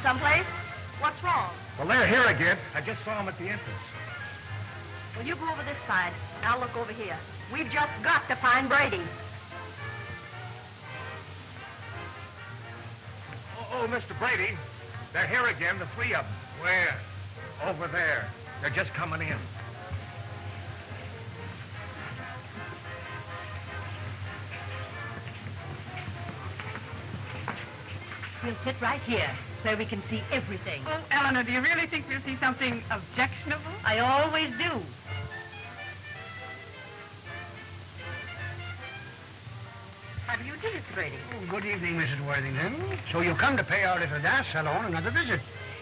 someplace? What's wrong? Well, they're here again. I just saw them at the entrance. Well, you go over this side. I'll look over here. We've just got to find Brady. Oh, Mr. Brady. They're here again, the three of them. Where? Over there. They're just coming in. We'll sit right here, where we can see everything. Oh, Eleanor, do you really think we'll see something objectionable? I always do. How do you do, Mr. Brady? Oh, good evening, Mrs. Worthington. So you come to pay our little dance salon another visit?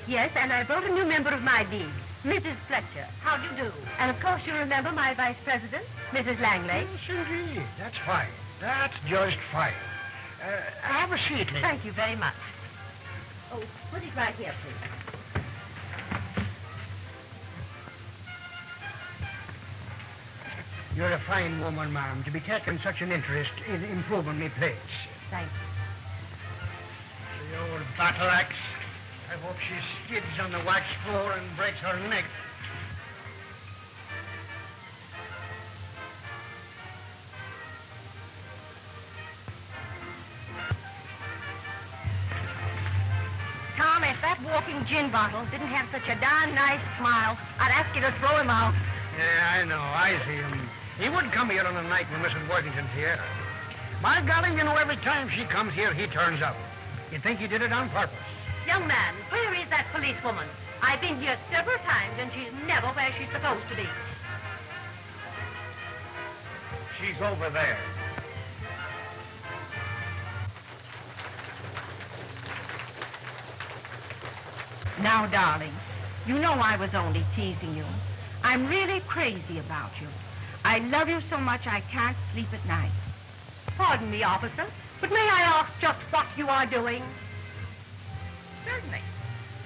Yes, and I brought a new member of my league, Mrs. Fletcher. How do you do? And of course you remember my vice president, Mrs. Langley. Yes, indeed. That's fine. That's just fine. Have a seat, lady. Thank you very much. Oh, put it right here, please. You're a fine woman, ma'am, to be taking such an interest in improving me place. Thank you. The old battle axe. I hope she skids on the wax floor and breaks her neck. Tom, if that walking gin bottle didn't have such a darn nice smile, I'd ask you to throw him out. Yeah, I know. I see him. He would come here on a night when Mrs. Worthington's here. My golly, you know, every time she comes here, he turns up. You'd think he did it on purpose. Young man, where is that policewoman? I've been here several times, and she's never where she's supposed to be. She's over there. Now, darling, you know I was only teasing you. I'm really crazy about you. I love you so much I can't sleep at night. Pardon me, officer, but may I ask just what you are doing? Certainly.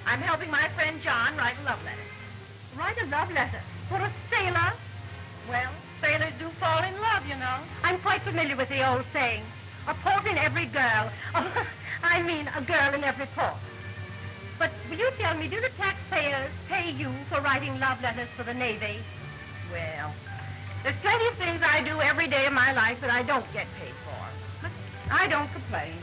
I'm helping my friend John write a love letter. Write a love letter? For a sailor? Well, sailors do fall in love, you know. I'm quite familiar with the old saying, a port in every girl. Oh, I mean, a girl in every port. But will you tell me, do the taxpayers pay you for writing love letters for the Navy? Well, there's plenty of things I do every day of my life that I don't get paid for. But I don't complain.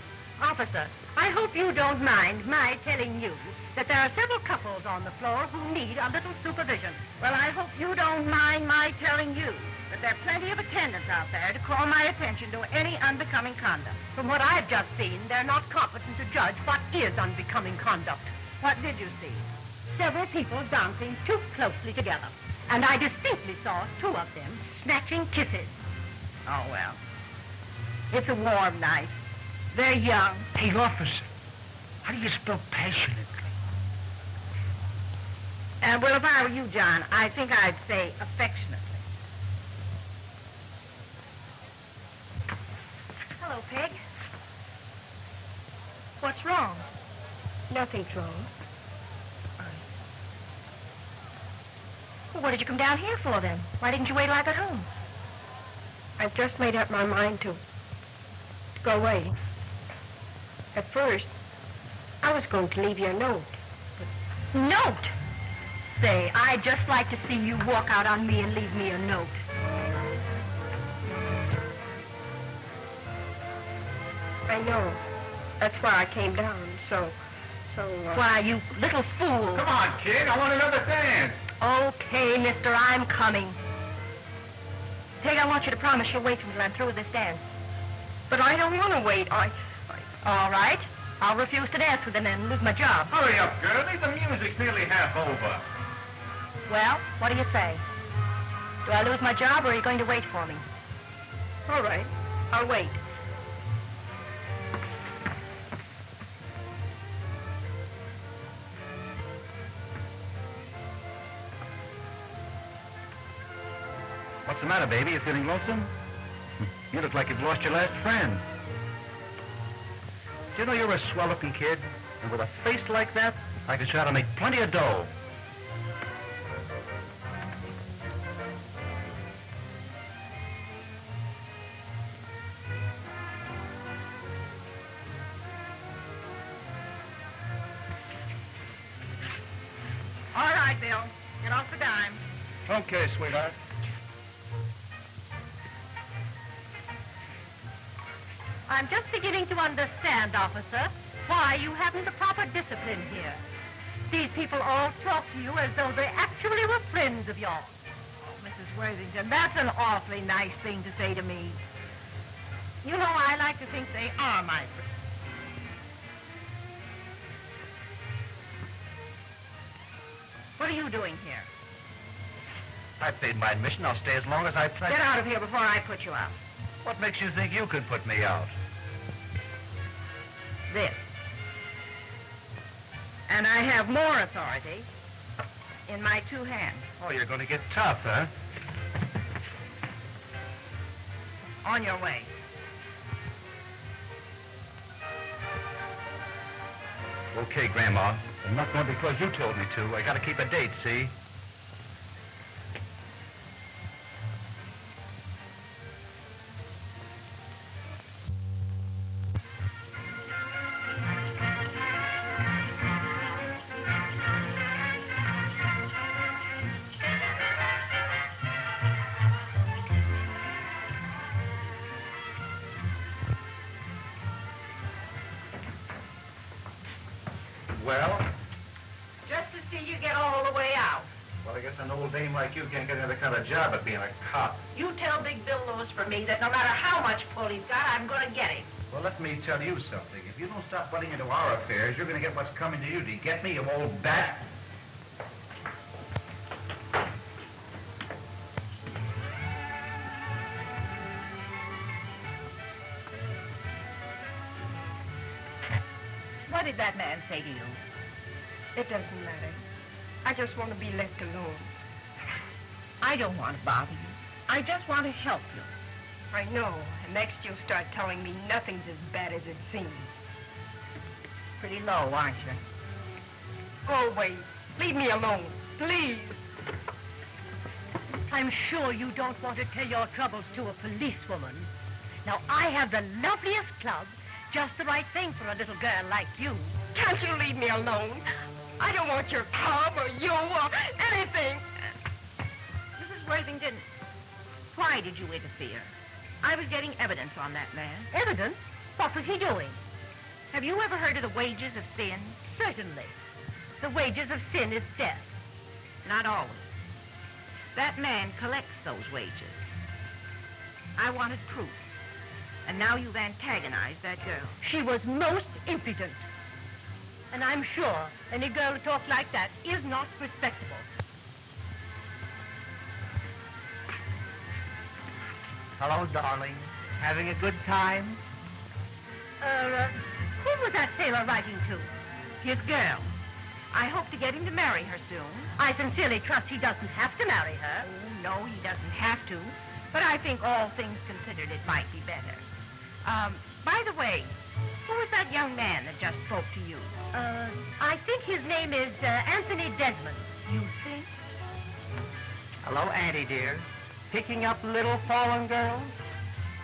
Officer, I hope you don't mind my telling you that there are several couples on the floor who need a little supervision. Well, I hope you don't mind my telling you that there are plenty of attendants out there to call my attention to any unbecoming conduct. From what I've just seen, they're not competent to judge what is unbecoming conduct. What did you see? Several people dancing too closely together. And I distinctly saw two of them snatching kisses. Oh, well. It's a warm night. They're young. Hey, officer, how do you spell passionately? Well, if I were you, John, I think I'd say affectionately. Hello, Peg. What's wrong? Nothing's wrong. Well, what did you come down here for, then? Why didn't you wait till I got home? I've just made up my mind to go away. At first, I was going to leave you a note. But... Note? Say, I'd just like to see you walk out on me and leave me a note. I know. That's why I came down, so... Why, you little fool. Come on, kid. I want another dance. Okay, mister, I'm coming. Peg, I want you to promise you'll wait until I'm through with this dance. But I don't want to wait. All right. I'll refuse to dance with him and lose my job. Hurry up, girlie. The music's nearly half over. Well, what do you say? Do I lose my job, or are you going to wait for me? All right. I'll wait. What's the matter, baby? You feeling lonesome? You look like you've lost your last friend. Do you know you're a swell-looking kid? And with a face like that, I could try to make plenty of dough. right, Bill. Get off the dime. Okay, sweetheart. I'm just beginning to understand, officer, why you haven't the proper discipline here. These people all talk to you as though they actually were friends of yours. Oh, Mrs. Worthington, that's an awfully nice thing to say to me. You know, I like to think they are my friends. What are you doing here? I paid my admission. I'll stay as long as I pledged. Get out of here before I put you out. What makes you think you could put me out? This. And I have more authority in my two hands. Oh, you're going to get tough, huh? On your way. Okay, Grandma. I'm not going because you told me to. I got to keep a date, see? Well? Just to see you get all the way out. Well, I guess an old dame like you can't get another kind of job at being a cop. You tell Big Bill Lewis for me that no matter how much pull he's got, I'm going to get him. Well, let me tell you something. If you don't stop butting into our affairs, you're going to get what's coming to you. Do you get me, you old bat? What did that man say to you? It doesn't matter. I just want to be left alone. I don't want to bother you. I just want to help you. I know, and next you'll start telling me nothing's as bad as it seems. Pretty low, aren't you? Go away. Leave me alone, please. I'm sure you don't want to tell your troubles to a policewoman. Now, I have the loveliest club, just the right thing for a little girl like you. Can't you leave me alone? I don't want your club or you or anything. Mrs. Worthington, why did you interfere? I was getting evidence on that man. Evidence? What was he doing? Have you ever heard of the wages of sin? Certainly. The wages of sin is death. Not always. That man collects those wages. I wanted proof. And now you've antagonized that girl. She was most impudent. And I'm sure any girl who talks like that is not respectable. Hello, darling. Having a good time? Who was that sailor writing to? His girl. I hope to get him to marry her soon. I sincerely trust he doesn't have to marry her. Oh, no, he doesn't have to. But I think all things considered, it might be better. By the way, who was that young man that just spoke to you? I think his name is Anthony Desmond. You think? Hello, Auntie, dear. Picking up little fallen girls?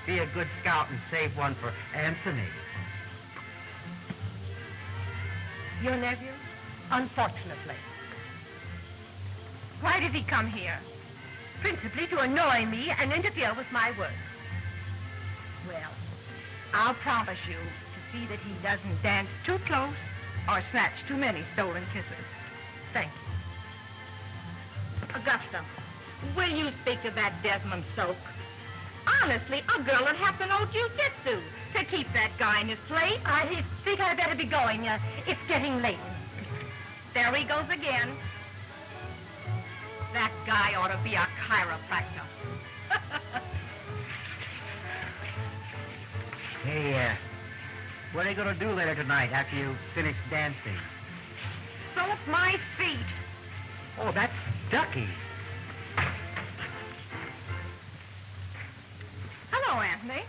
Be a good scout and save one for Anthony. Your nephew? Unfortunately. Why did he come here? Principally to annoy me and interfere with my work. Well, I'll promise you to see that he doesn't dance too close or snatch too many stolen kisses. Thank you. Augusta, will you speak to that Desmond soak? Honestly, a girl would have to know jiu-jitsu to keep that guy in his place. I think I better be going. It's getting late. There he goes again. That guy ought to be a chiropractor. Hey, what are you going to do later tonight after you finish dancing? Soak my feet. Oh, that's Ducky. Hello, Anthony.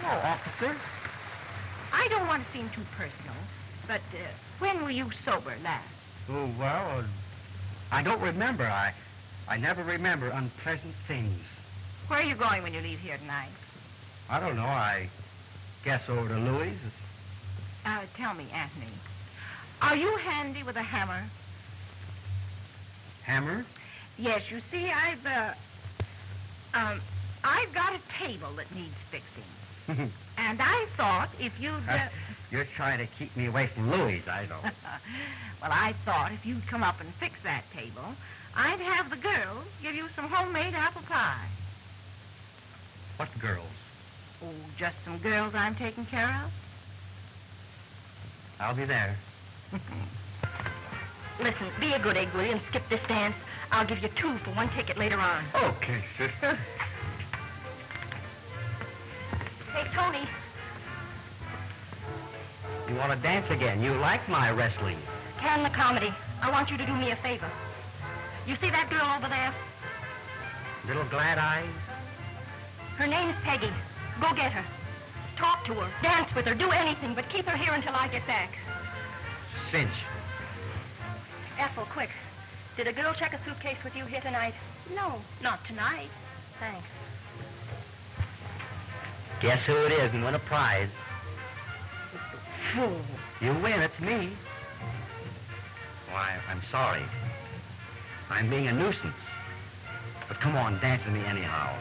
Hello, officer. I don't want to seem too personal, but when were you sober last? Oh, well, I don't remember. I never remember unpleasant things. Where are you going when you leave here tonight? I don't know. I guess over to Louis. Tell me, Anthony, are you handy with a hammer? Hammer? Yes, you see, I've got a table that needs fixing. And I thought if you'd... You're trying to keep me away from Louis, I know. Well, I thought if you'd come up and fix that table, I'd have the girls give you some homemade apple pie. What girls? Oh, just some girls I'm taking care of. I'll be there. Listen, be a good egg, will you, and skip this dance. I'll give you 2 for 1 ticket later on. Okay, sister. Hey, Tony. You want to dance again? You like my wrestling. Can the comedy. I want you to do me a favor. You see that girl over there? Little glad eyes? Her name's Peggy. Go get her. Talk to her. Dance with her. Do anything, but keep her here until I get back. Cinch. Ethel, quick. Did a girl check a suitcase with you here tonight? No, not tonight. Thanks. Guess who it is and win a prize. Fool. You win, it's me. Why, I'm sorry. I'm being a nuisance. But come on, dance with me anyhow.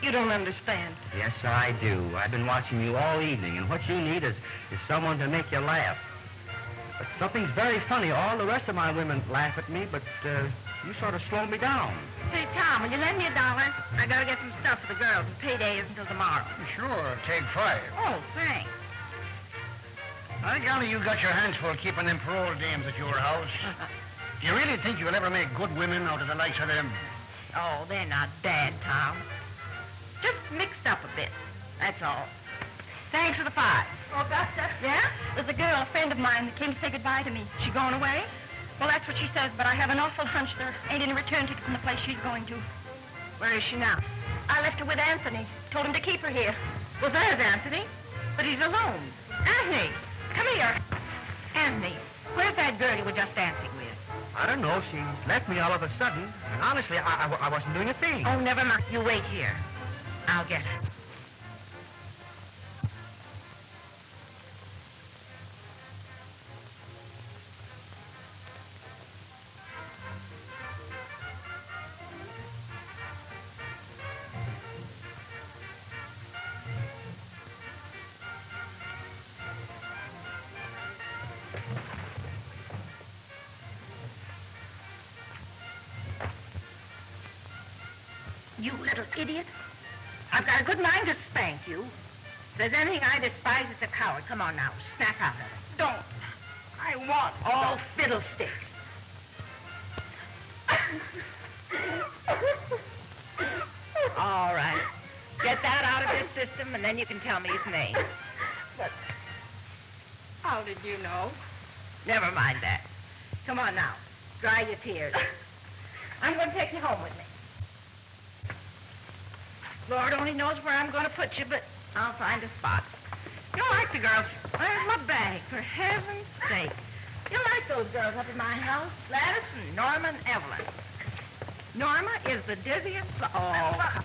You don't understand. Yes, I do. I've been watching you all evening, and what you need is someone to make you laugh. But something's very funny. All the rest of my women laugh at me, but you sort of slow me down. Say, Tom, will you lend me $1? I gotta get some stuff for the girls, and payday isn't until tomorrow. Sure, take 5. Oh, thanks. I golly, you got your hands full keeping them parole dames at your house. Do you really think you'll ever make good women out of the likes of them? Oh, they're not bad, Tom. Just mixed up a bit, that's all. Thanks for the 5. Augusta? Yeah? There's a girl, a friend of mine, that came to say goodbye to me. She going away? Well, that's what she says, but I have an awful hunch there ain't any return ticket from the place she's going to. Where is she now? I left her with Anthony. Told him to keep her here. Well, there's Anthony. But he's alone. Anthony, come here. Anthony, where's that girl you were just dancing with? I don't know. She left me all of a sudden. And honestly, I wasn't doing a thing. Oh, never mind. You wait here. I'll get her. You little idiot. I've got a good mind to spank you. If there's anything I despise, it's a coward. Come on now, snap out of it. Don't. I want. Oh, fiddlesticks. All right. Get that out of your system, and then you can tell me his name. But how did you know? Never mind that. Come on now. Dry your tears. I'm going to take you home with me. Lord only knows where I'm going to put you, but I'll find a spot. You like the girls. Where's my bag, for heaven's sake? You like those girls up in my house? Gladys and Norma and Evelyn. Norma is the dizziest... Oh.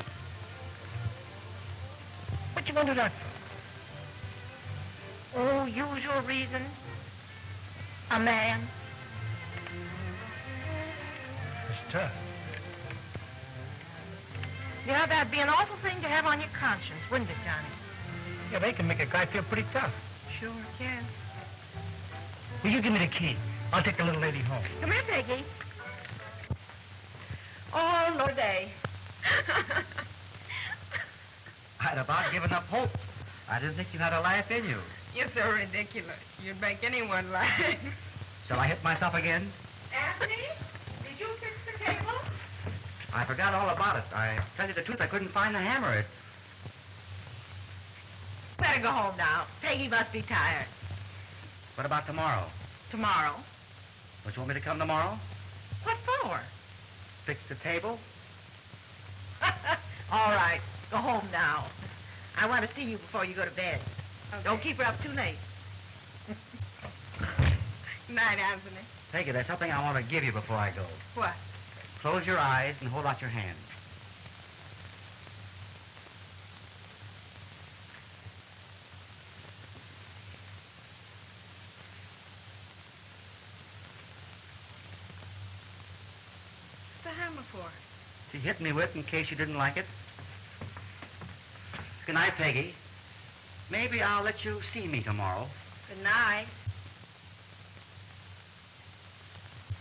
What you want to do? Oh, usual reason. A man. It's tough. Yeah, that'd be an awful thing to have on your conscience, wouldn't it, Johnny? Yeah, they can make a guy feel pretty tough. Sure can. Will you give me the key? I'll take the little lady home. Come here, Peggy. Oh, Lord day. I'd about given up hope. I didn't think you had a laugh in you. You're so ridiculous. You'd make anyone laugh. Shall I hit myself again? Anthony, did you fix the table? I forgot all about it. I tell you the truth, I couldn't find the hammer. It... Better go home now. Peggy must be tired. What about tomorrow? Tomorrow? Would you want me to come tomorrow? What for? Fix the table? All right. Go home now. I want to see you before you go to bed. Okay. Don't keep her up too late. Night, Anthony. Peggy, there's something I want to give you before I go. What? Close your eyes and hold out your hand. for? To hit me with in case you didn't like it. Good night, Peggy. Maybe I'll let you see me tomorrow. Good night.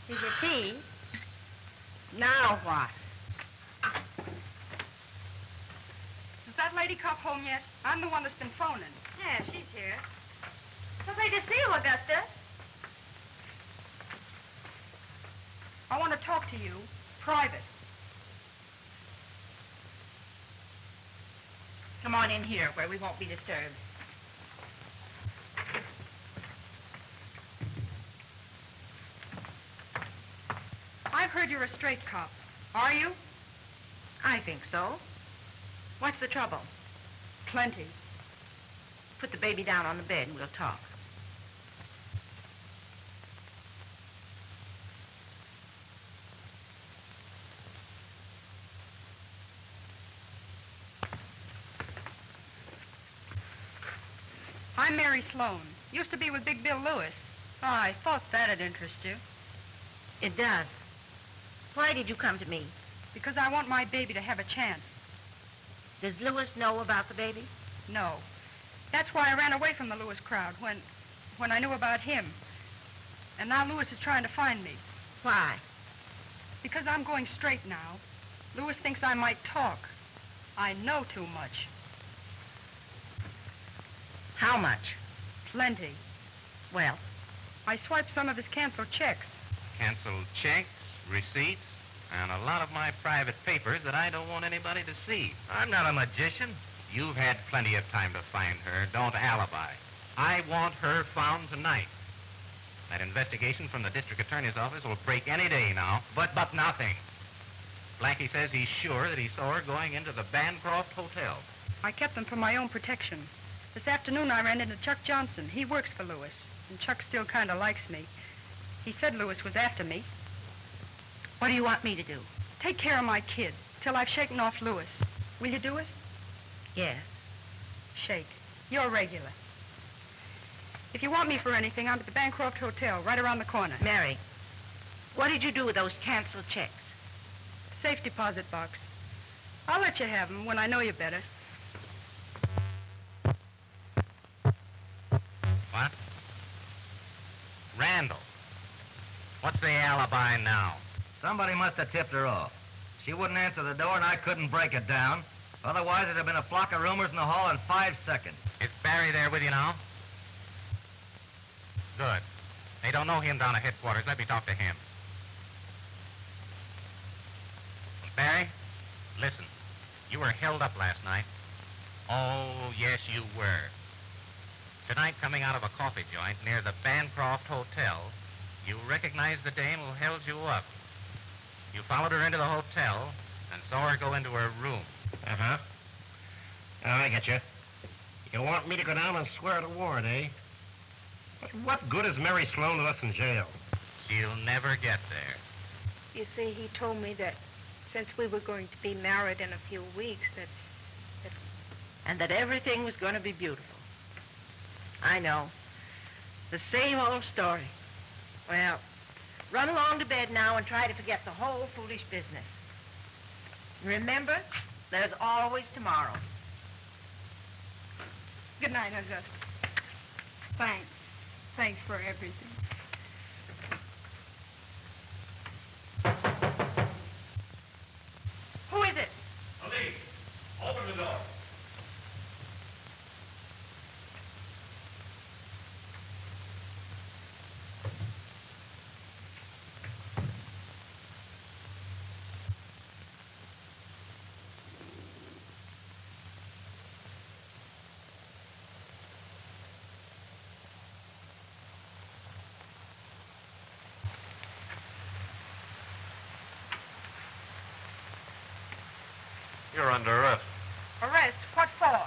Here's your tea. Now what? Is that lady cop home yet? I'm the one that's been phoning. Yeah, she's here. Somebody to see you, Augusta. I want to talk to you, private. Come on in here where we won't be disturbed. I've heard you're a straight cop. Are you? I think so. What's the trouble? Plenty. Put the baby down on the bed and we'll talk. I'm Mary Sloan. Used to be with Big Bill Lewis. Oh, I thought that'd interest you. It does. Why did you come to me? Because I want my baby to have a chance. Does Lewis know about the baby? No. That's why I ran away from the Lewis crowd when I knew about him. And now Lewis is trying to find me. Why? Because I'm going straight now. Lewis thinks I might talk. I know too much. How much? Plenty. Well, I swiped some of his canceled checks. Canceled checks, receipts, and a lot of my private papers that I don't want anybody to see. I'm not a magician. You've had plenty of time to find her. Don't alibi. I want her found tonight. That investigation from the district attorney's office will break any day now, but nothing. Blackie says he's sure that he saw her going into the Bancroft Hotel. I kept them for my own protection. This afternoon I ran into Chuck Johnson. He works for Lewis, and Chuck still kind of likes me. He said Lewis was after me. what do you want me to do? Take care of my kid till I've shaken off Lewis. Will you do it? Yes. Shake. You're regular. If you want me for anything, I'm at the Bancroft Hotel, right around the corner. Mary, what did you do with those canceled checks? Safe deposit box. I'll let you have them when I know you better. What? Randall. What's the alibi now? Somebody must have tipped her off. She wouldn't answer the door, and I couldn't break it down. Otherwise, it'd have been a flock of rumors in the hall in 5 seconds. Is Barry there with you now? Good. They don't know him down at headquarters. Let me talk to him. Barry, listen. You were held up last night. Oh, yes, you were. Tonight, coming out of a coffee joint near the Bancroft Hotel, you recognized the dame who held you up. You followed her into the hotel and saw her go into her room. Uh-huh. Oh, I get you. You want me to go down and swear the warrant, eh? But what good is Mary Sloan to us in jail? She'll never get there. You see, he told me that since we were going to be married in a few weeks, And that everything was going to be beautiful. I know. The same old story. Well, run along to bed now and try to forget the whole foolish business. Remember, there's always tomorrow. Good night, Augusta. Thanks. Thanks for everything. Who is it? Police, open the door. You're under arrest. Arrest? What for?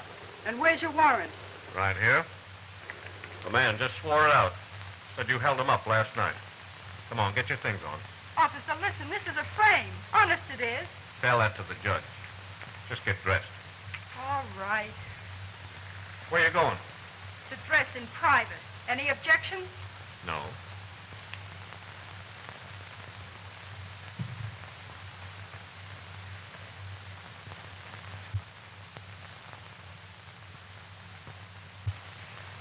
And where's your warrant? Right here. The man just swore it out. Said you held him up last night. Come on, get your things on. Officer, listen, this is a frame. Honest it is. Tell that to the judge. Just get dressed. All right. Where you going? To dress in private. Any objections?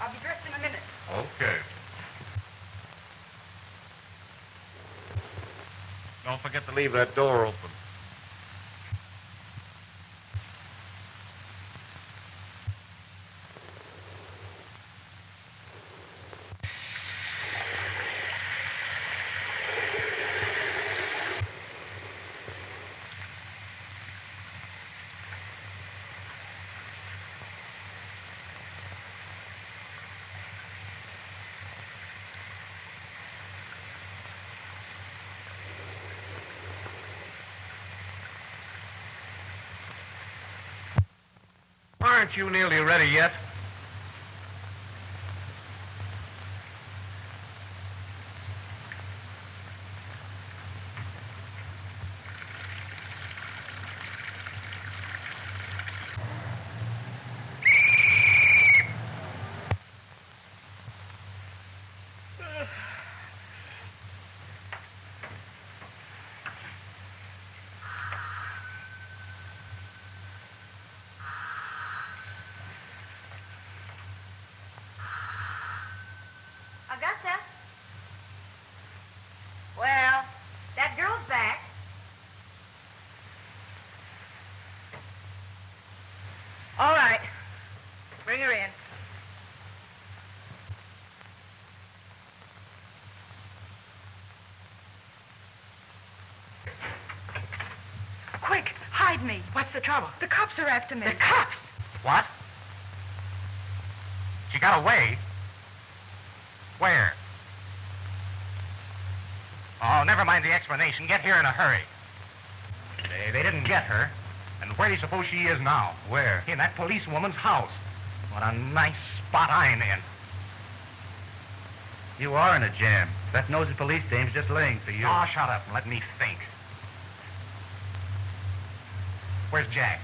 I'll be dressed in a minute. Okay. Don't forget to leave that door open. Aren't you nearly ready yet? Augusta? Well, that girl's back. All right. Bring her in. Quick, hide me. What's the trouble? The cops are after me. The cops? What? She got away? Where? Oh, never mind the explanation. Get here in a hurry. They didn't get her. And where do you suppose she is now? Where? In that policewoman's house. What a nice spot I'm in. You are in a jam. That nosy police dame's just laying for you. Oh, shut up and let me think. Where's Jack?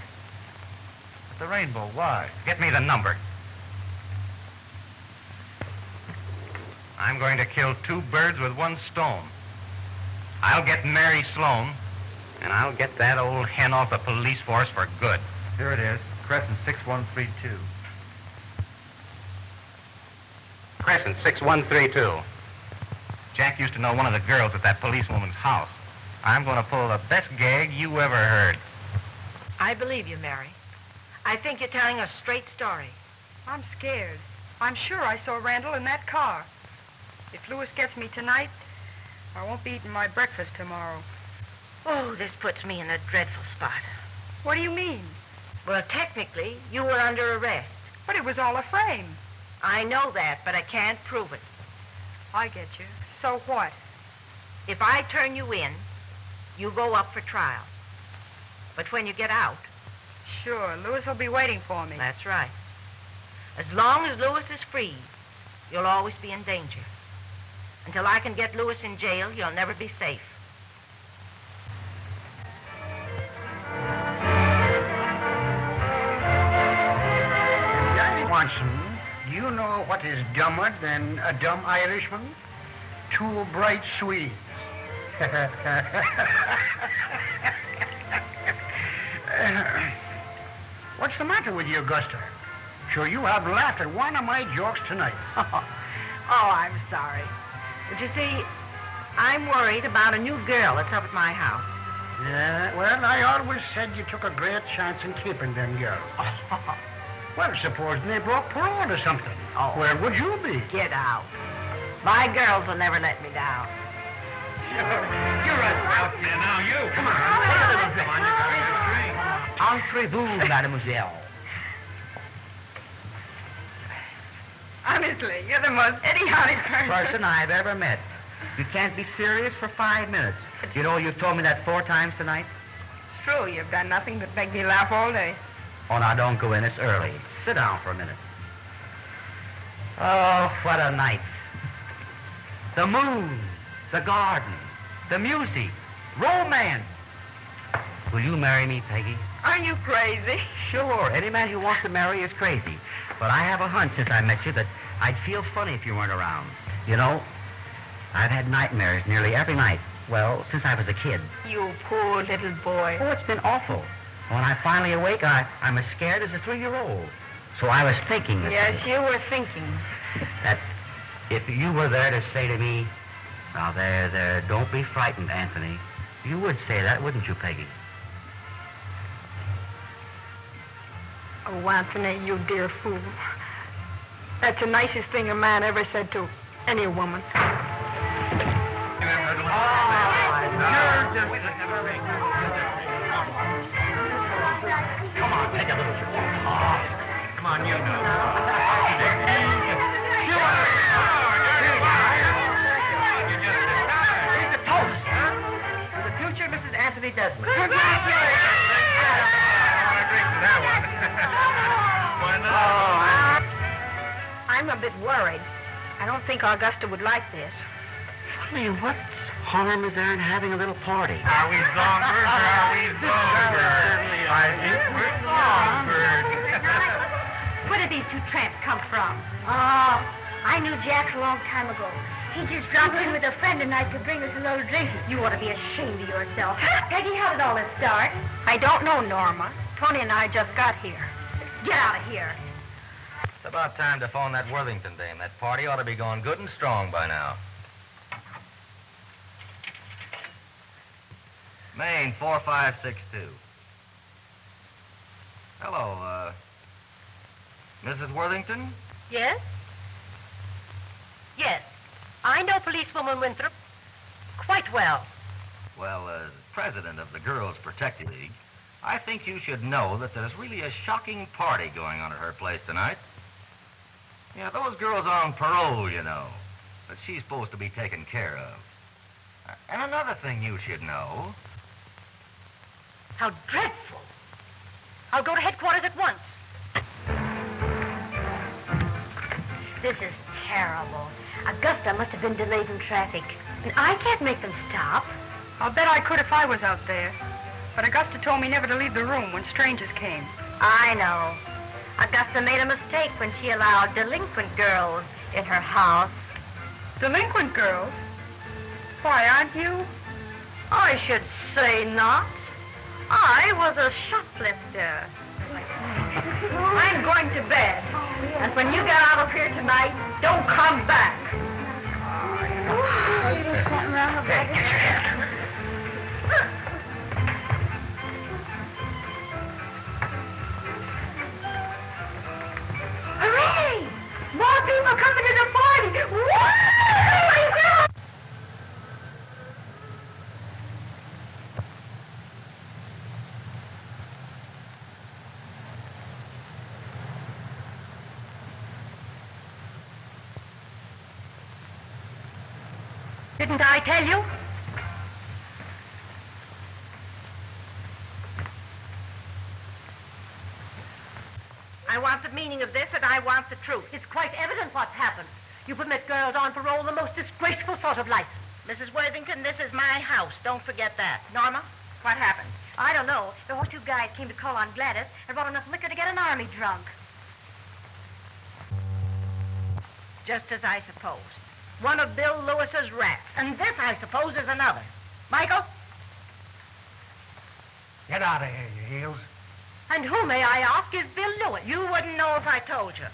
At the Rainbow, why? Get me the number. I'm going to kill two birds with one stone. I'll get Mary Sloan, and I'll get that old hen off the police force for good. Here it is. Crescent 6132. Crescent 6132. Jack used to know one of the girls at that policewoman's house. I'm going to pull the best gag you ever heard. I believe you, Mary. I think you're telling a straight story. I'm scared. I'm sure I saw Randall in that car. If Lewis gets me tonight, I won't be eating my breakfast tomorrow. Oh, this puts me in a dreadful spot. What do you mean? Well, technically, you were under arrest. But it was all a frame. I know that, but I can't prove it. I get you. So what? If I turn you in, you go up for trial. But when you get out... Sure, Lewis will be waiting for me. That's right. As long as Lewis is free, you'll always be in danger. Until I can get Lewis in jail, you'll never be safe. Daddy Watson, do you know what is dumber than a dumb Irishman? Two bright Swedes. What's the matter with you, Augusta? Sure, you have laughed at one of my jokes tonight. Oh, I'm sorry. But you see, I'm worried about a new girl that's up at my house. Yeah, well, I always said you took a great chance in keeping them girls. Well, supposing they broke parole or something. Oh. Where would you be? Get out. My girls will never let me down. You're out there now, you. Come on. Come on, you got to drink. Entrez-vous, mademoiselle. Honestly, you're the most idiotic Person I've ever met. You can't be serious for 5 minutes. You know, you've told me that 4 times tonight. It's true. You've done nothing but make me laugh all day. Oh, now, don't go in. It's early. Sit down for a minute. Oh, what a night. The moon, the garden, the music, romance. Will you marry me, Peggy? Are you crazy? Sure. Any man who wants to marry is crazy. But I have a hunch since I met you that I'd feel funny if you weren't around. You know, I've had nightmares nearly every night. Well, since I was a kid. You poor little boy. Oh, it's been awful. When I finally awake, I'm as scared as a 3-year-old. So I was thinking Yes, you were thinking. that if you were there to say to me, now there, don't be frightened, Anthony. You would say that, wouldn't you, Peggy? Oh, Anthony, you dear fool. That's the nicest thing a man ever said to any woman. Come on, take a little. Come on, you know. He's a toast, huh? For the future, Mrs. Anthony Desmond. I'm a bit worried. I don't think Augusta would like this. Funny, what harm is there in having a little party? Are we songbirds or are we songbirds? I think we're songbirds. Where did these two tramps come from? Oh, I knew Jack a long time ago. He just dropped in with a friend tonight to bring us a little drink. You ought to be ashamed of yourself. Peggy, how did all this start? I don't know, Norma. Tony and I just got here. Get out of here. It's about time to phone that Worthington dame. That party ought to be going good and strong by now. Maine 4562. Hello, Mrs. Worthington? Yes? Yes. I know policewoman Winthrop quite well. Well, as president of the Girls Protective League, I think you should know that there's really a shocking party going on at her place tonight. Yeah, those girls are on parole, you know, but she's supposed to be taken care of. And another thing you should know. How dreadful. I'll go to headquarters at once. This is terrible. Augusta must have been delayed in traffic. And I can't make them stop. I'll bet I could if I was out there. But Augusta told me never to leave the room when strangers came. I know. Augusta made a mistake when she allowed delinquent girls in her house. Delinquent girls? Why, aren't you? I should say not. I was a shoplifter. I'm going to bed. And when you get out of here tonight, don't come back. Hooray! More people coming to the party! Woo! Didn't I tell you? I want the meaning of this, and I want the truth. It's quite evident what's happened. You permit girls on parole the most disgraceful sort of life. Mrs. Worthington, this is my house. Don't forget that. Norma, what happened? I don't know. Those two guys came to call on Gladys and brought enough liquor to get an army drunk. Just as I supposed. One of Bill Lewis's rats. And this, I suppose, is another. Michael? Get out of here, you heels. And who, may I ask, is Bill Lewis? You wouldn't know if I told you.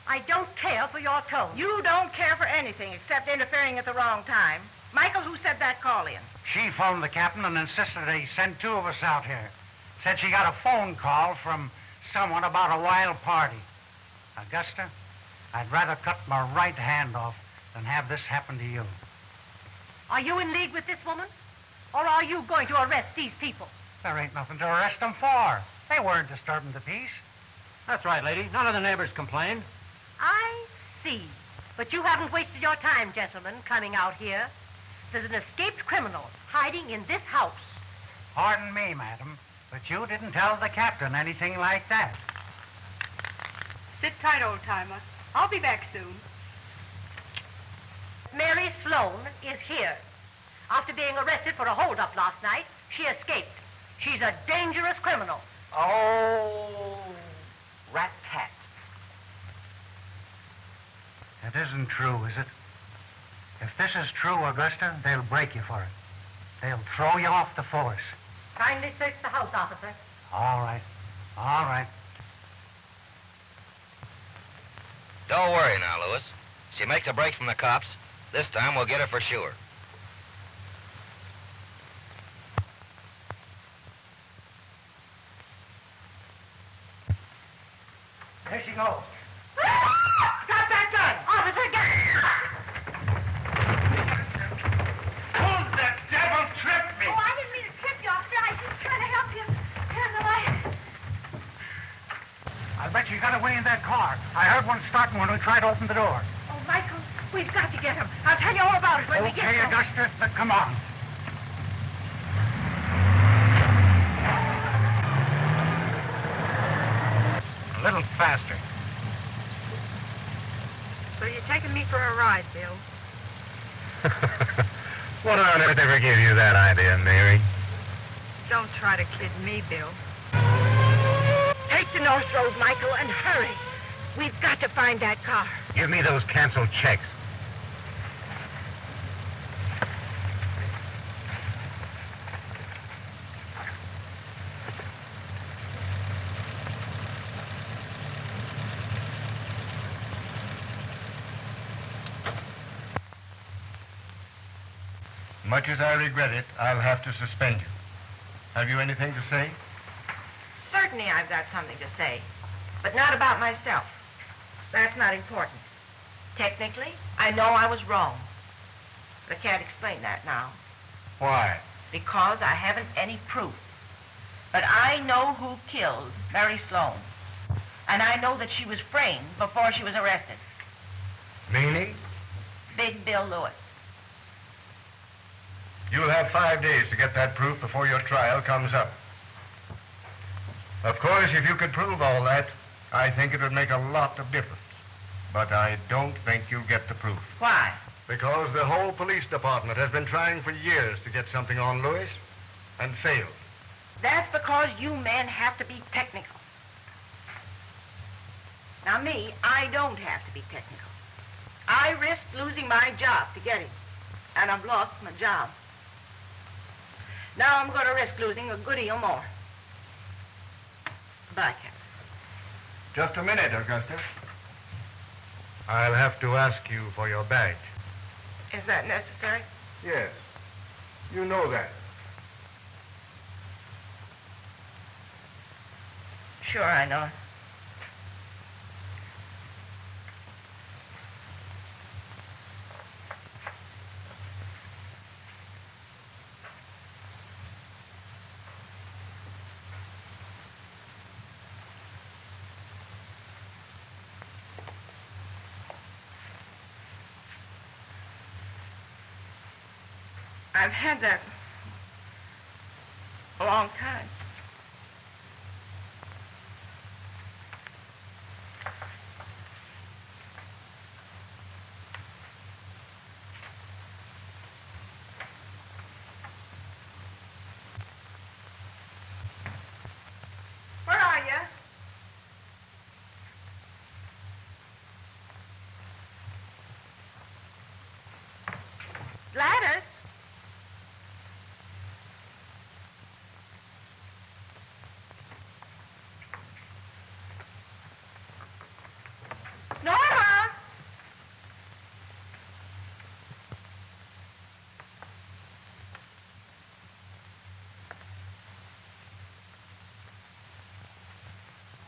I don't care for your tone. You don't care for anything except interfering at the wrong time. Michael, who said that call in? She phoned the captain and insisted he send two of us out here. Said she got a phone call from someone about a wild party. Augusta, I'd rather cut my right hand off than have this happen to you. Are you in league with this woman? Or are you going to arrest these people? There ain't nothing to arrest them for. They weren't disturbing the peace. That's right, lady. None of the neighbors complained. I see. But you haven't wasted your time, gentlemen, coming out here. There's an escaped criminal hiding in this house. Pardon me, madam, but you didn't tell the captain anything like that. Sit tight, old-timer. I'll be back soon. Mary Sloan is here. After being arrested for a hold-up last night, she escaped. She's a dangerous criminal. Oh, rat-tat. It isn't true, is it? If this is true, Augusta, they'll break you for it. They'll throw you off the force. Kindly search the house, officer. All right. All right. Don't worry now, Louis. She makes a break from the cops. This time we'll get her for sure. There she goes. Stop that gun! Officer, get... Oh, the devil tripped me! Oh, I didn't mean to trip you, officer. I was just trying to help you turn the light. I bet you got away in that car. I heard one starting when we tried to open the door. Oh, Michael, we've got to get him. I'll tell you all about it when we get Okay, home. Augusta, come on. A little faster. So you're taking me for a ride, Bill. What on earth ever gave you that idea, Mary? Don't try to kid me, Bill. Take the North Road, Michael, and hurry. We've got to find that car. Give me those canceled checks. Much as I regret it, I'll have to suspend you. Have you anything to say? Certainly I've got something to say, but not about myself. That's not important. Technically, I know I was wrong, but I can't explain that now. Why? Because I haven't any proof. But I know who killed Mary Sloan, and I know that she was framed before she was arrested. Meaning? Big Bill Lewis. You'll have 5 days to get that proof before your trial comes up. Of course, if you could prove all that, I think it would make a lot of difference. But I don't think you'll get the proof. Why? Because the whole police department has been trying for years to get something on Lewis and failed. That's because you men have to be technical. Now me, I don't have to be technical. I risked losing my job to get him, and I've lost my job. Now I'm going to risk losing a good deal more. Bye, Captain. Just a minute, Augusta. I'll have to ask you for your badge. Is that necessary? Yes. You know that. Sure, I know it. I've had that a long time. Where are you? Gladys? Norma!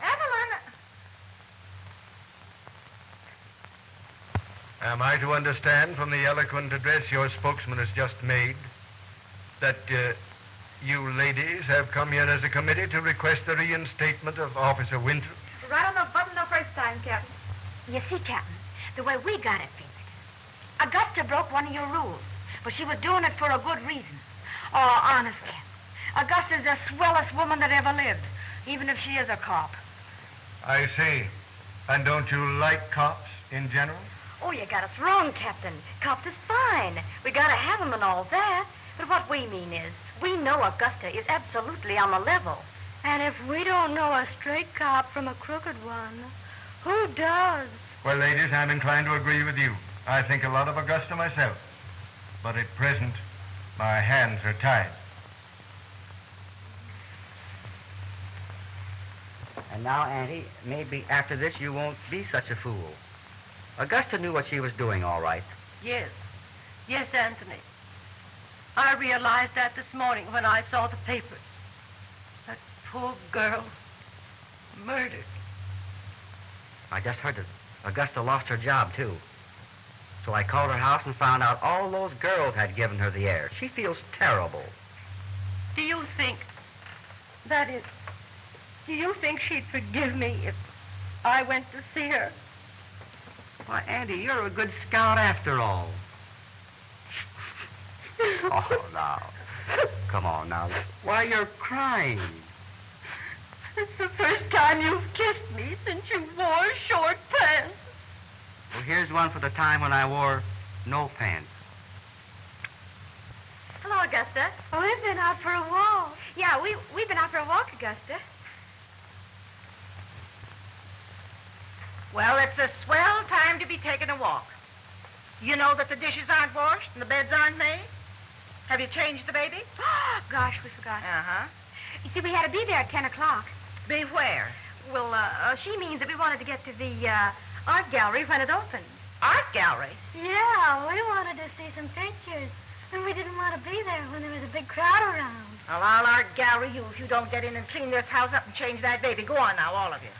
Evelyn! Am I to understand from the eloquent address your spokesman has just made that you ladies have come here as a committee to request the reinstatement of Officer Winter? Right on the button the first time, Captain. You see, Captain, the way we got it figured. Augusta broke one of your rules, but she was doing it for a good reason. Oh, honest, Captain. Augusta's the swellest woman that ever lived, even if she is a cop. I see. And don't you like cops in general? Oh, you got us wrong, Captain. Cops is fine. We gotta have 'em and all that. But what we mean is, we know Augusta is absolutely on the level. And if we don't know a straight cop from a crooked one, who does? Well, ladies, I'm inclined to agree with you. I think a lot of Augusta myself. But at present, my hands are tied. And now, Auntie, maybe after this you won't be such a fool. Augusta knew what she was doing all right. Yes. Yes, Anthony. I realized that this morning when I saw the papers. That poor girl murdered. I just heard that Augusta lost her job, too. So I called her house and found out all those girls had given her the air. She feels terrible. Do you think she'd forgive me if I went to see her? Why, Andy, you're a good scout after all. Oh, now. Come on, now. Why, you're crying. It's the first time you've kissed me since you wore short pants. Well, here's one for the time when I wore no pants. Hello, Augusta. Oh, we've been out for a walk. Yeah, we've been out for a walk, Augusta. Well, it's a swell time to be taking a walk. You know that the dishes aren't washed and the beds aren't made? Have you changed the baby? Gosh, we forgot. Uh-huh. You see, we had to be there at 10 o'clock. Be where? Well, she means that we wanted to get to the art gallery when it opens. Art gallery? Yeah, we wanted to see some pictures. And we didn't want to be there when there was a big crowd around. Well, I'll art gallery you if you don't get in and clean this house up and change that baby. Go on now, all of you.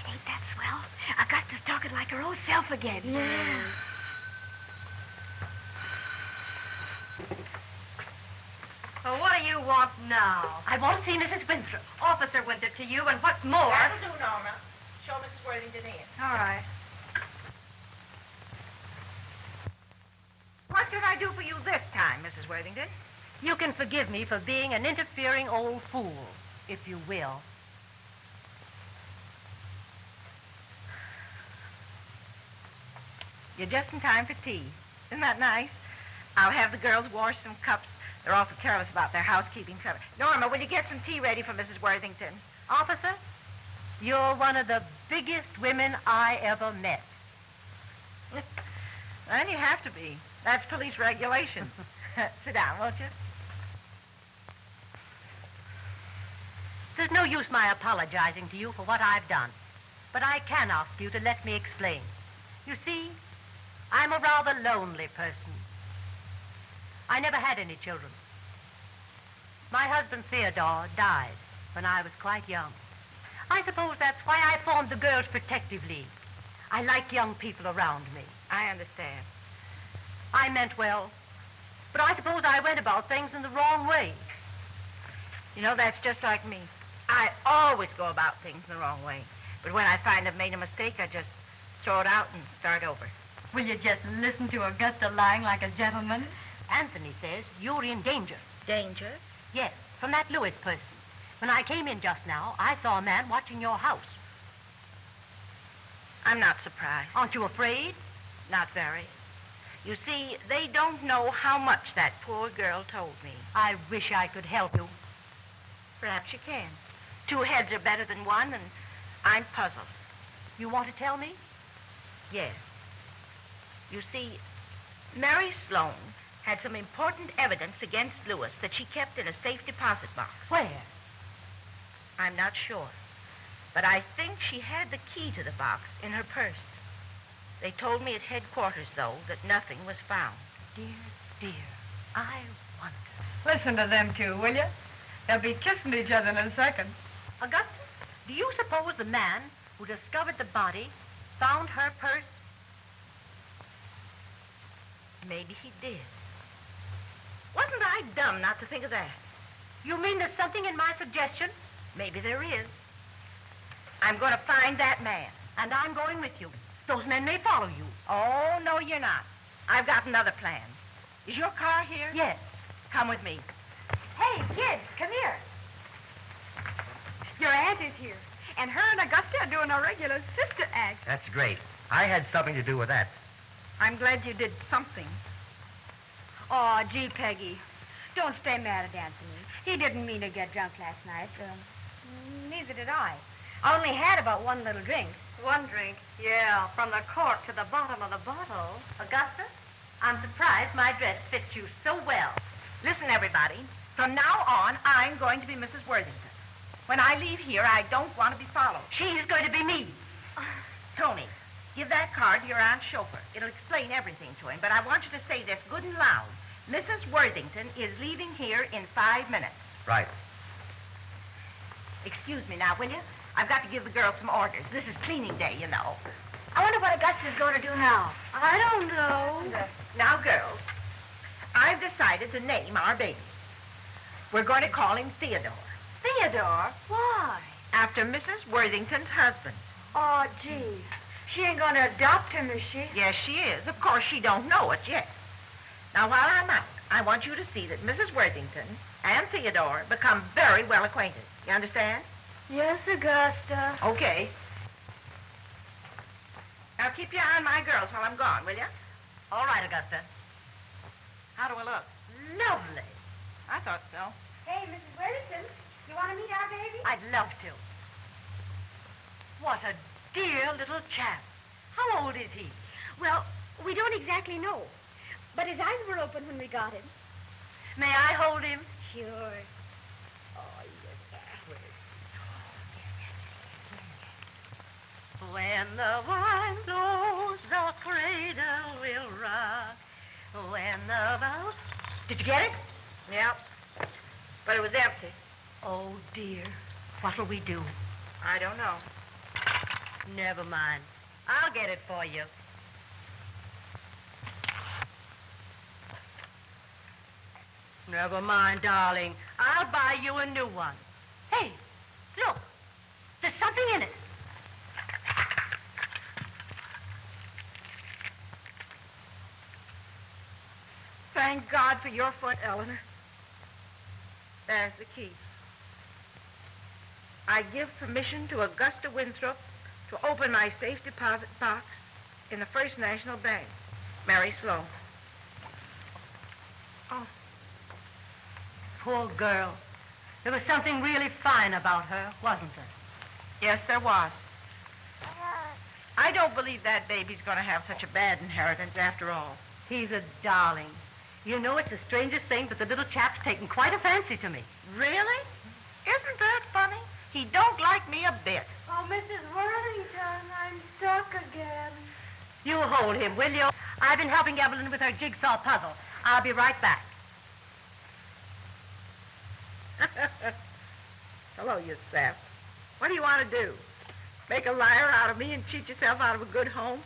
Ain't that swell? Augusta's talking like her old self again. Yeah. Well, what do you want now? I want to see Mrs. Winthrop. Officer Winthrop to you, and what's more... That'll do, Norma. Show Mrs. Worthington in. All right. What can I do for you this time, Mrs. Worthington? You can forgive me for being an interfering old fool, if you will. You're just in time for tea. Isn't that nice? I'll have the girls wash some cups. They're awful careless about their housekeeping. Norma, will you get some tea ready for Mrs. Worthington? Officer, you're one of the biggest women I ever met. And you have to be. That's police regulation. Sit down, won't you? There's no use my apologizing to you for what I've done. But I can ask you to let me explain. You see, I'm a rather lonely person. I never had any children. My husband, Theodore, died when I was quite young. I suppose that's why I formed the Girls' Protective League. I like young people around me. I understand. I meant well, but I suppose I went about things in the wrong way. You know, that's just like me. I always go about things in the wrong way. But when I find I've made a mistake, I just throw it out and start over. Will you just listen to Augusta lying like a gentleman? Anthony says you're in danger. Danger? Yes, from that Lewis person. When I came in just now, I saw a man watching your house. I'm not surprised. Aren't you afraid? Not very. You see, they don't know how much that poor girl told me. I wish I could help you. Perhaps you can. Two heads are better than one, and I'm puzzled. You want to tell me? Yes. You see, Mary Sloan had some important evidence against Lewis that she kept in a safe deposit box. Where? I'm not sure. But I think she had the key to the box in her purse. They told me at headquarters, though, that nothing was found. Dear, dear, I wonder. Listen to them two, will you? They'll be kissing each other in a second. Augusta, do you suppose the man who discovered the body found her purse? Maybe he did. Wasn't I dumb not to think of that? You mean there's something in my suggestion? Maybe there is. I'm going to find that man, and I'm going with you. Those men may follow you. Oh, no, you're not. I've got another plan. Is your car here? Yes. Come with me. Hey, kids, come here. Your aunt is here, and her and Augusta are doing a regular sister act. That's great. I had something to do with that. I'm glad you did something. Oh, gee, Peggy, don't stay mad at Anthony. He didn't mean to get drunk last night. Neither did I. I only had about one little drink. One drink? Yeah, from the cork to the bottom of the bottle. Augusta, I'm surprised my dress fits you so well. Listen, everybody. From now on, I'm going to be Mrs. Worthington. When I leave here, I don't want to be followed. She's going to be me. Tony, Give that card to your aunt's chauffeur. It'll explain everything to him, but I want you to say this good and loud. Mrs. Worthington is leaving here in 5 minutes. Right. Excuse me now, will you? I've got to give the girls some orders. This is cleaning day, you know. I wonder what Augusta's going to do now. I don't know. Now, girls, I've decided to name our baby. We're going to call him Theodore. Theodore? Why? After Mrs. Worthington's husband. Oh, gee. She ain't going to adopt him, is she? Yes, she is. Of course, she don't know it yet. Now, while I'm out, I want you to see that Mrs. Worthington and Theodore become very well acquainted. You understand? Yes, Augusta. Okay. Now, keep your eye on my girls while I'm gone, will you? All right, Augusta. How do I look? Lovely. I thought so. Hey, Mrs. Worthington, you want to meet our baby? I'd love to. What a dear little chap. How old is he? Well, we don't exactly know. But his eyes were open when we got him. May I hold him? Sure. Oh, yes. When the wine blows, the cradle will rock. When the bells... Did you get it? Yep. But it was empty. Oh, dear. What'll we do? I don't know. Never mind. I'll get it for you. Never mind, darling. I'll buy you a new one. Hey, look. There's something in it. Thank God for your foot, Eleanor. There's the key. I give permission to Augusta Winthrop to open my safe deposit box in the First National Bank. Mary Sloan. Oh. Poor girl. There was something really fine about her, wasn't there? Yes, there was. I don't believe that baby's going to have such a bad inheritance after all. He's a darling. You know, it's the strangest thing, but the little chap's taken quite a fancy to me. Really? Isn't that funny? He don't like me a bit. Oh, Mrs. Worthington, I'm stuck again. You hold him, will you? I've been helping Evelyn with her jigsaw puzzle. I'll be right back. Hello, you sap. What do you want to do? Make a liar out of me and cheat yourself out of a good home?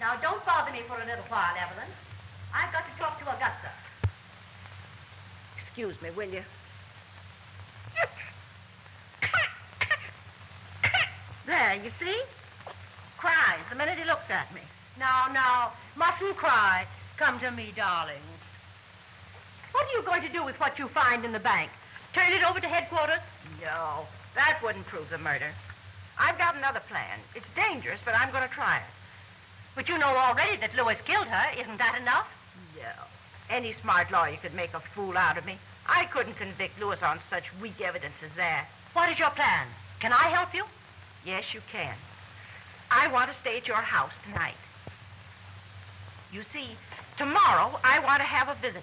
Now, don't bother me for a little while, Evelyn. I've got to talk to Augusta. Excuse me, will you? There, you see? Cries the minute he looks at me. Now, mustn't cry. Come to me, darling. What are you going to do with what you find in the bank? Turn it over to headquarters? No, that wouldn't prove the murder. I've got another plan. It's dangerous, but I'm going to try it. But you know already that Lewis killed her. Isn't that enough? No. Any smart lawyer could make a fool out of me. I couldn't convict Lewis on such weak evidence as that. What is your plan? Can I help you? Yes, you can. I want to stay at your house tonight. You see, tomorrow I want to have a visitor.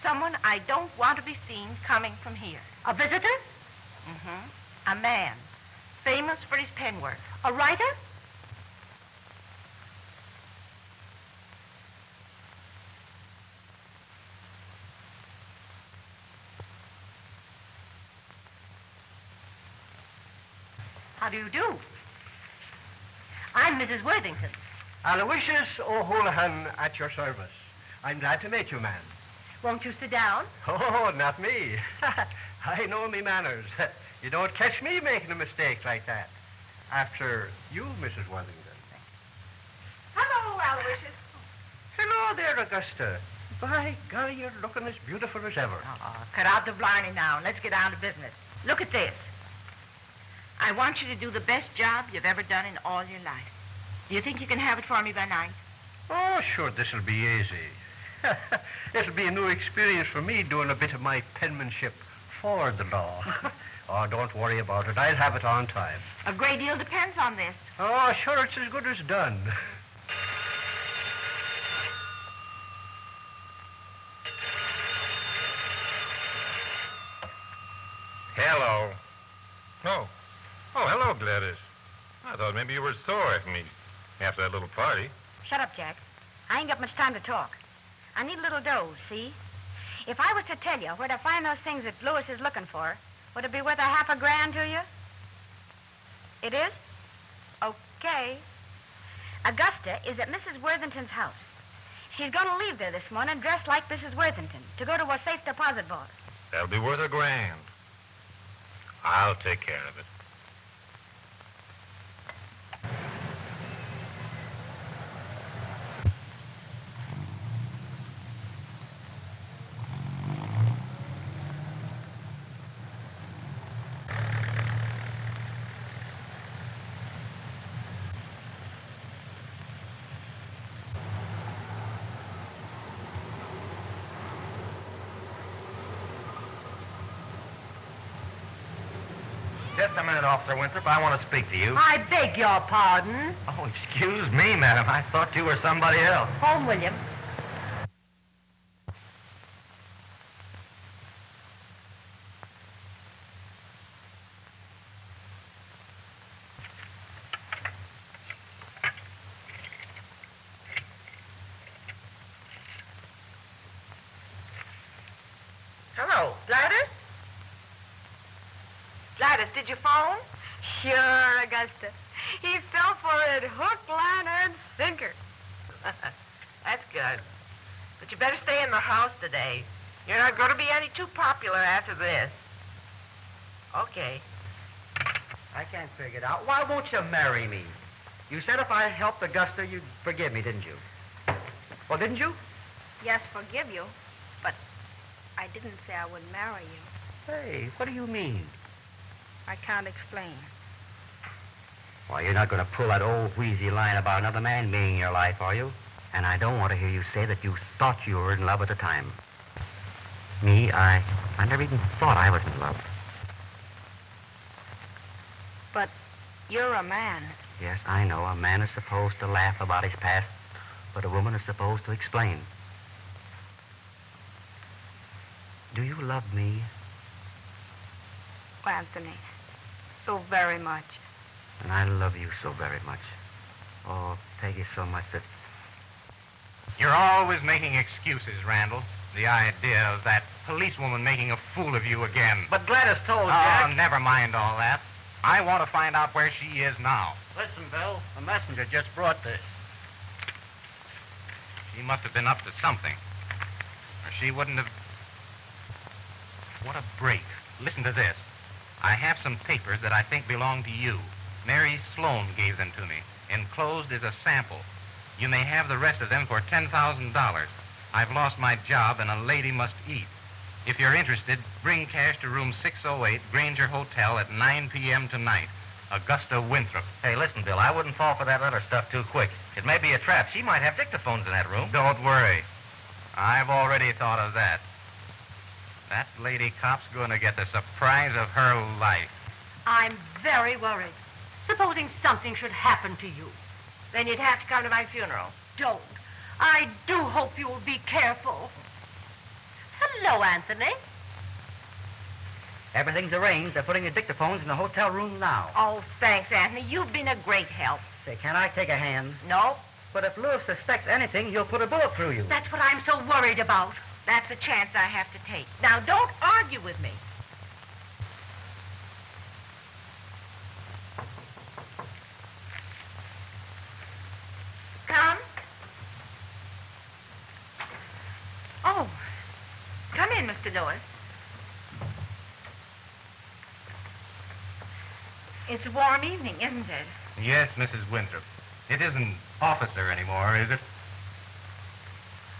Someone I don't want to be seen coming from here. A visitor? Mm-hmm. A man. Famous for his pen work. A writer? How do you do? I'm Mrs. Worthington. Aloysius O'Houlihan at your service. I'm glad to meet you, ma'am. Won't you sit down? Oh, not me. I know me manners. You don't catch me making a mistake like that. After you, Mrs. Worthington. Hello, Aloysius. Hello there, Augusta. By golly, you're looking as beautiful as ever. Oh, cut out the blarney now and let's get down to business. Look at this. I want you to do the best job you've ever done in all your life. Do you think you can have it for me by night? Oh, sure, this'll be easy. It'll be a new experience for me doing a bit of my penmanship for the law. Oh, don't worry about it. I'll have it on time. A great deal depends on this. Oh, sure, it's as good as done. Hello. Oh, hello, Gladys. I thought thought maybe you were sore after me, after that little party. Shut up, Jack. I ain't got much time to talk. I need a little dough, see? If I was to tell you where to find those things that Lewis is looking for, would it be worth $50,000 to you? It is? Okay. Augusta is at Mrs. Worthington's house. She's going to leave there this morning dressed like Mrs. Worthington to go to a safe deposit vault. That'll be worth $1,000. I'll take care of it. Just a minute, Officer Winthrop. I want to speak to you. I beg your pardon. Oh, excuse me, madam. I thought you were somebody else. Home, William. Hello, Gladys? Gladys, did you phone? Sure, Augusta. He fell for it hook, line, and sinker. That's good. But you better stay in the house today. You're not going to be any too popular after this. Okay. I can't figure it out. Why won't you marry me? You said if I helped Augusta, you'd forgive me, didn't you? Well, didn't you? Yes, forgive you. But I didn't say I would marry you. Hey, what do you mean? I can't explain. Why, you're not going to pull that old wheezy line about another man being in your life, are you? And I don't want to hear you say that you thought you were in love at the time. Me, I never even thought I was in love. But you're a man. Yes, I know. A man is supposed to laugh about his past, but a woman is supposed to explain. Do you love me? Oh, Anthony, so very much. And I love you so very much. Oh, Peggy, so much that... You're always making excuses, Randall. The idea of that policewoman making a fool of you again. But Gladys told Oh, Jack... never mind all that. I want to find out where she is now. Listen, Bill, the messenger just brought this. She must have been up to something. Or she wouldn't have... What a break. Listen to this. I have some papers that I think belong to you. Mary Sloan gave them to me. Enclosed is a sample. You may have the rest of them for $10,000. I've lost my job, and a lady must eat. If you're interested, bring cash to room 608, Granger Hotel, at 9 p.m. tonight. Augusta Winthrop. Hey, listen, Bill, I wouldn't fall for that other stuff too quick. It may be a trap. She might have dictaphones in that room. Don't worry. I've already thought of that. That lady cop's going to get the surprise of her life. I'm very worried. Supposing something should happen to you. Then you'd have to come to my funeral. Don't. I do hope you'll be careful. Hello, Anthony. Everything's arranged. They're putting the dictaphones in the hotel room now. Oh, thanks, Anthony. You've been a great help. Say, can I take a hand? No, But if Lewis suspects anything, he'll put a bullet through you. That's what I'm so worried about. that's a chance I have to take. Now, don't argue with me. Come. Oh, come in, Mr. Lewis. It's a warm evening, isn't it? Yes, Mrs. Winthrop. It isn't officer anymore, is it?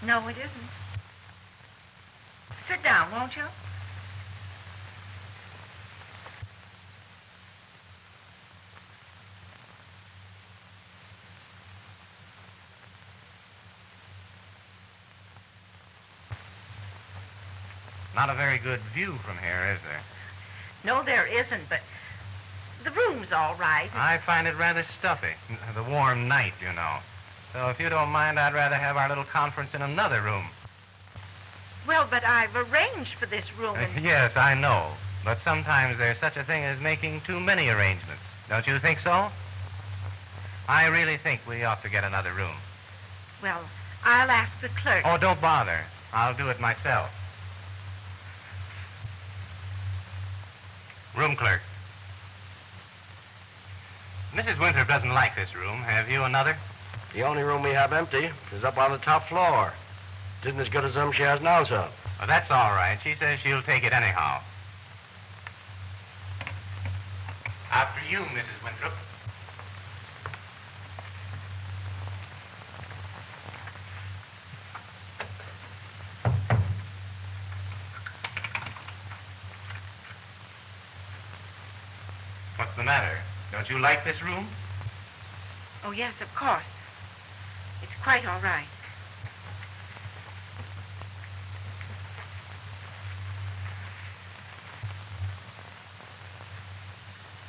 No, it isn't. Sit down, won't you? Not a very good view from here, is there? No, there isn't, but the room's all right. I find it rather stuffy. The warm night, you know. So if you don't mind, I'd rather have our little conference in another room. Well, but I've arranged for this room. Yes, I know. But sometimes there's such a thing as making too many arrangements. Don't you think so? I really think we ought to get another room. Well, I'll ask the clerk. Oh, don't bother. I'll do it myself. Room clerk. Mrs. Winthrop doesn't like this room. Have you another? The only room we have empty is up on the top floor. It isn't as good as them she has now, sir. Well, that's all right. She says she'll take it anyhow. After you, Mrs. Winthrop. What's the matter? Don't you like this room? Oh, yes, of course. It's quite all right.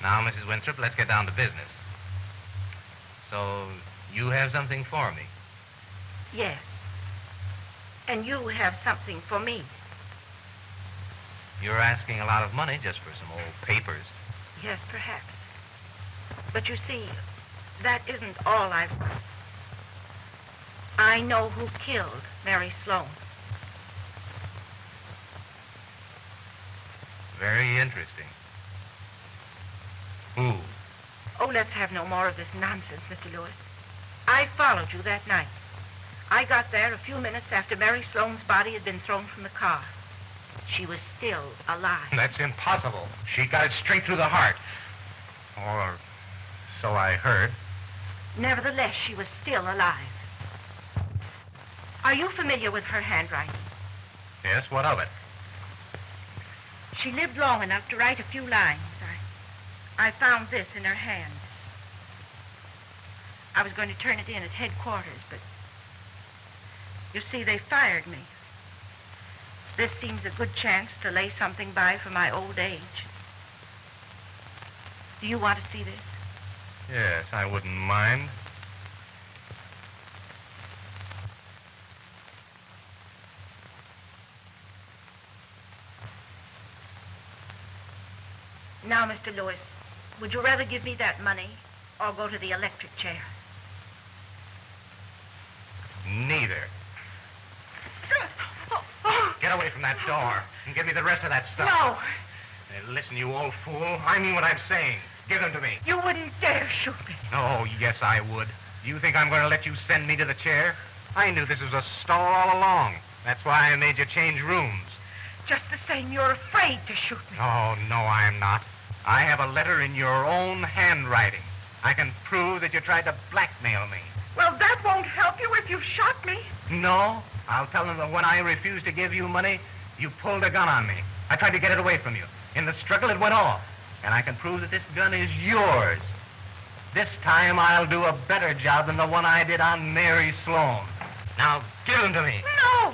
Now, Mrs. Winthrop, let's get down to business. So, you have something for me? Yes. And you have something for me. You're asking a lot of money just for some old papers. Yes, perhaps. But you see, that isn't all I've got. I know who killed Mary Sloan. Very interesting. Who? Oh, let's have no more of this nonsense, Mr. Lewis. I followed you that night. I got there a few minutes after Mary Sloan's body had been thrown from the car. She was still alive. That's impossible. She got it straight through the heart. Or so I heard. Nevertheless, she was still alive. Are you familiar with her handwriting? Yes, what of it? She lived long enough to write a few lines. I found this in her hand. I was going to turn it in at headquarters, but you see, they fired me. This seems a good chance to lay something by for my old age. Do you want to see this? Yes, I wouldn't mind. Now, Mr. Lewis, would you rather give me that money or go to the electric chair? Neither. Get away from that door and give me the rest of that stuff. No. Hey, listen, you old fool. I mean what I'm saying. Give them to me. You wouldn't dare shoot me. Oh, yes, I would. You think I'm going to let you send me to the chair? I knew this was a stall all along. That's why I made you change rooms. Just the same, you're afraid to shoot me. Oh, no, I'm not. I have a letter in your own handwriting. I can prove that you tried to blackmail me. Well, that won't help you if you shot me. No, I'll tell them that when I refused to give you money, you pulled a gun on me. I tried to get it away from you. In the struggle, it went off. And I can prove that this gun is yours. This time, I'll do a better job than the one I did on Mary Sloan. Now, give them to me. No!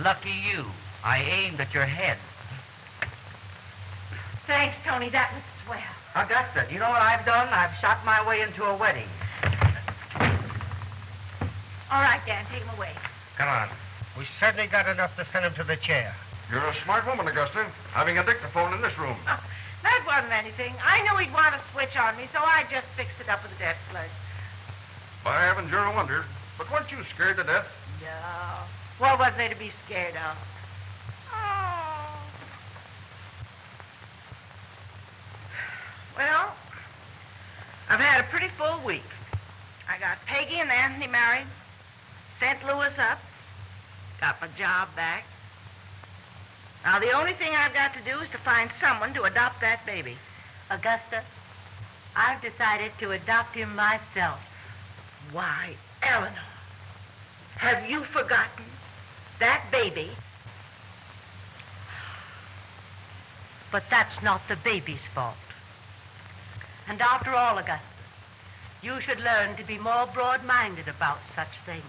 Lucky you. I aimed at your head. Thanks, Tony. That was swell. Augusta, do you know what I've done? I've shot my way into a wedding. All right, Dan, take him away. Come on. We certainly got enough to send him to the chair. You're a smart woman, Augusta, having a dictaphone in this room. Oh, that wasn't anything. I knew he'd want to switch on me, so I just fixed it up with a desk clerk. By heavens, you're a wonder. But weren't you scared to death? No. What was there to be scared of? Oh. Well, I've had a pretty full week. I got Peggy and Anthony married, sent Lewis up, got my job back. Now, the only thing I've got to do is to find someone to adopt that baby. Augusta, I've decided to adopt him myself. Why, Eleanor, have you forgotten that baby? But that's not the baby's fault. And after all, Augusta, you should learn to be more broad-minded about such things.